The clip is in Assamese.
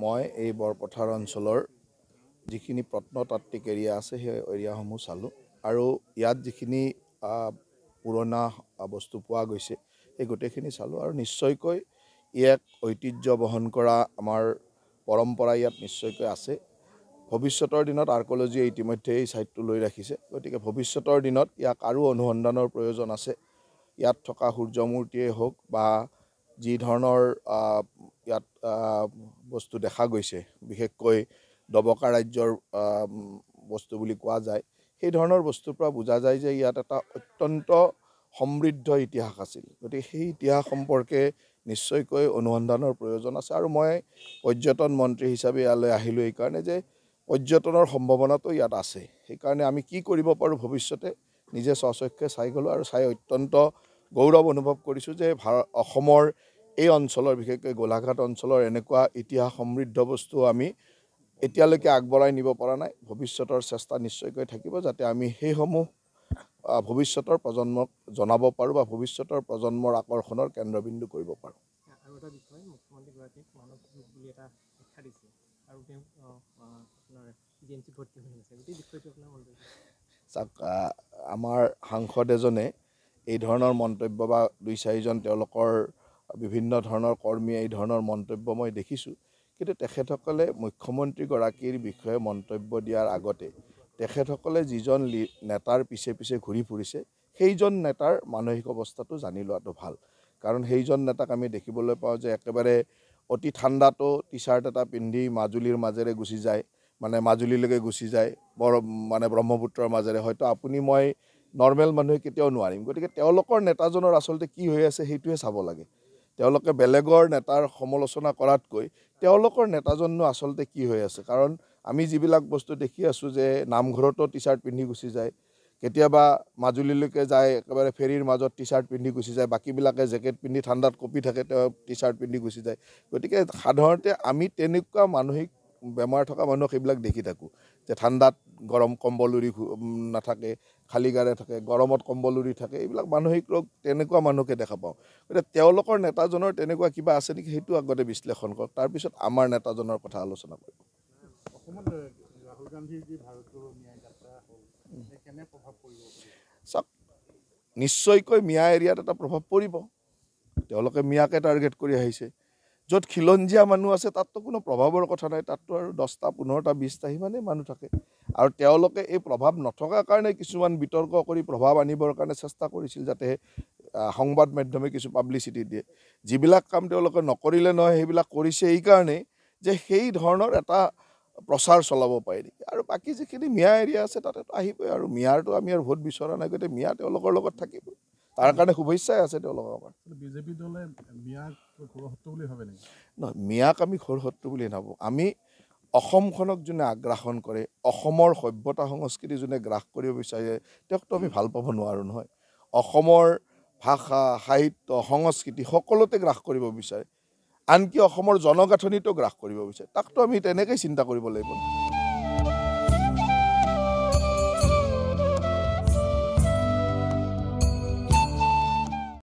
মই এই বৰপথাৰ অঞ্চলৰ যিখিনি প্ৰত্নতাত্ত্বিক এৰিয়া আছে সেই এৰিয়াসমূহ চালোঁ আৰু ইয়াত যিখিনি পুৰণা বস্তু পোৱা গৈছে সেই গোটেইখিনি চালোঁ আৰু নিশ্চয়কৈ ই এক ঐতিহ্য বহন কৰা আমাৰ পৰম্পৰা ইয়াত নিশ্চয়কৈ আছে। ভৱিষ্যতৰ দিনত আৰ্ক'লজিয়ে ইতিমধ্যে এই ছাইটটো লৈ ৰাখিছে, গতিকে ভৱিষ্যতৰ দিনত ইয়াক আৰু অনুসন্ধানৰ প্ৰয়োজন আছে। ইয়াত থকা সূৰ্যমূৰ্তিয়ে হওক বা যি ধৰণৰ ইয়াত বস্তু দেখা গৈছে, বিশেষকৈ ডবকা ৰাজ্যৰ বস্তু বুলি কোৱা যায়, সেই ধৰণৰ বস্তুৰ পৰা বুজা যায় যে ইয়াত এটা অত্যন্ত সমৃদ্ধ ইতিহাস আছিল। গতিকে সেই ইতিহাস সম্পৰ্কে নিশ্চয়কৈ অনুসন্ধানৰ প্ৰয়োজন আছে আৰু মই পৰ্যটন মন্ত্ৰী হিচাপে ইয়ালৈ আহিলোঁ এইকাৰণে যে পৰ্যটনৰ সম্ভাৱনাটো ইয়াত আছে। সেইকাৰণে আমি কি কৰিব পাৰোঁ ভৱিষ্যতে নিজে স্বচক্ষে চাই গ'লোঁ আৰু চাই অত্যন্ত গৌৰৱ অনুভৱ কৰিছোঁ যে অসমৰ এই অঞ্চলৰ বিশেষকৈ গোলাঘাট অঞ্চলৰ এনেকুৱা ইতিহাস সমৃদ্ধ বস্তু আমি এতিয়ালৈকে আগবঢ়াই নিব পৰা নাই। ভৱিষ্যতৰ চেষ্টা নিশ্চয়কৈ থাকিব যাতে আমি সেইসমূহ ভৱিষ্যতৰ প্ৰজন্মক জনাব পাৰোঁ বা ভৱিষ্যতৰ প্ৰজন্মৰ আকৰ্ষণৰ কেন্দ্ৰবিন্দু কৰিব পাৰোঁ। আৰু এটা বিষয় মুখ্যমন্ত্ৰীগৰাকীক মানৱ যুগ বুলি এটা শিক্ষা দিছে আৰু তেওঁ আপোনাৰ জিএমচিত ভৰ্তি হৈ আছে, গোটেই বিষয়টো আপোনাৰ মন্তব্য। চাওক, আমাৰ সাংসদ এজনে এই ধৰণৰ মন্তব্য বা দুই চাৰিজন তেওঁলোকৰ বিভিন্ন ধৰণৰ কৰ্মীয়ে এই ধৰণৰ মন্তব্য মই দেখিছোঁ, কিন্তু তেখেতসকলে মুখ্যমন্ত্ৰীগৰাকীৰ বিষয়ে মন্তব্য দিয়াৰ আগতে তেখেতসকলে যিজন নেতাৰ পিছে পিছে ঘূৰি ফুৰিছে সেইজন নেতাৰ মানসিক অৱস্থাটো জানি লোৱাটো ভাল। কাৰণ সেইজন নেতাক আমি দেখিবলৈ পাওঁ যে একেবাৰে অতি ঠাণ্ডাতো টি চাৰ্ট এটা পিন্ধি মাজুলীৰ মাজেৰে গুচি যায়, মানে মাজুলীলৈকে গুচি যায়, ব্ৰহ্মপুত্ৰৰ মাজেৰে। হয়তো আপুনি মই নৰ্মেল মানুহে কেতিয়াও নোৱাৰিম। গতিকে তেওঁলোকৰ নেতাজনৰ আচলতে কি হৈ আছে সেইটোৱে চাব লাগে। তেওঁলোকে বেলেগৰ নেতাৰ সমালোচনা কৰাতকৈ তেওঁলোকৰ নেতাজনো আচলতে কি হৈ আছে, কাৰণ আমি যিবিলাক বস্তু দেখি আছোঁ যে নামঘৰতো টি চাৰ্ট পিন্ধি গুচি যায়, কেতিয়াবা মাজুলীলৈকে যায় একেবাৰে ফেৰীৰ মাজত টি চাৰ্ট পিন্ধি গুচি যায়, বাকীবিলাকে জেকেট পিন্ধি ঠাণ্ডাত কঁপি থাকে, তেওঁ টি চাৰ্ট পিন্ধি গুচি যায়। গতিকে সাধাৰণতে আমি তেনেকুৱা মানসিক বেমাৰ থকা মানুহক সেইবিলাক দেখি থাকোঁ যে ঠাণ্ডাত গৰম কম্বল উৰি নাথাকে, খালী গাৰে থাকে, গৰমত কম্বল উৰি থাকে, এইবিলাক মানসিক ৰোগ তেনেকুৱা মানুহকে দেখা পাওঁ। গতিকে তেওঁলোকৰ নেতাজনৰ তেনেকুৱা কিবা আছে নেকি সেইটো আগতে বিশ্লেষণ কৰক, তাৰপিছত আমাৰ নেতাজনৰ কথা আলোচনা কৰিব। অসমত ৰাহুল গান্ধীৰ যি ভাৰতৰ ন্যায় যাত্ৰা হ'ল, কেনে প্ৰভাৱ পৰিব? চাওক, নিশ্চয়কৈ মিয়া এৰিয়াত এটা প্ৰভাৱ পৰিব। তেওঁলোকে মিয়াকে টাৰ্গেট কৰি আহিছে। য'ত খিলঞ্জীয়া মানুহ আছে তাততো কোনো প্ৰভাৱৰ কথা নাই, তাততো আৰু 10টা 15টা 20টা সিমানেই মানুহ থাকে। আৰু তেওঁলোকে এই প্ৰভাৱ নথকাৰ কাৰণে কিছুমান বিতৰ্ক কৰি প্ৰভাৱ আনিবৰ কাৰণে চেষ্টা কৰিছিল, যাতে সংবাদ মাধ্যমে কিছু পাব্লিচিটি দিয়ে। যিবিলাক কাম তেওঁলোকে নকৰিলে নহয় সেইবিলাক কৰিছে এইকাৰণেই যে সেই ধৰণৰ এটা প্ৰচাৰ চলাব পাৰি। আৰু বাকী যিখিনি মিয়া এৰিয়া আছে তাতেতো আহিবই, আৰু মিয়াৰটো আমি আৰু ভোট বিচৰা নাই, গতিকে মিয়া তেওঁলোকৰ লগত থাকিব। তাৰ কাৰণে শুভেচ্ছাই আছে তেওঁলোকৰ কাৰণে। বিজেপি দলে মিয়াক ঘৰুৱা শত্ৰু বুলি ভাবে নেকি? নহয়, মিয়াক আমি ঘৰ শত্ৰু বুলি নাভাবোঁ। আমি অসমখনক যোনে আগ্ৰাসন কৰে, অসমৰ সভ্যতা সংস্কৃতি যোনে গ্ৰাস কৰিব বিচাৰে, তেওঁকতো আমি ভাল পাব নোৱাৰোঁ নহয়। অসমৰ ভাষা, সাহিত্য, সংস্কৃতি সকলোতে গ্ৰাস কৰিব বিচাৰে, আনকি অসমৰ জনগাঁথনিতো গ্ৰাস কৰিব বিচাৰে, তাকতো আমি তেনেকেই চিন্তা কৰিব লাগিব।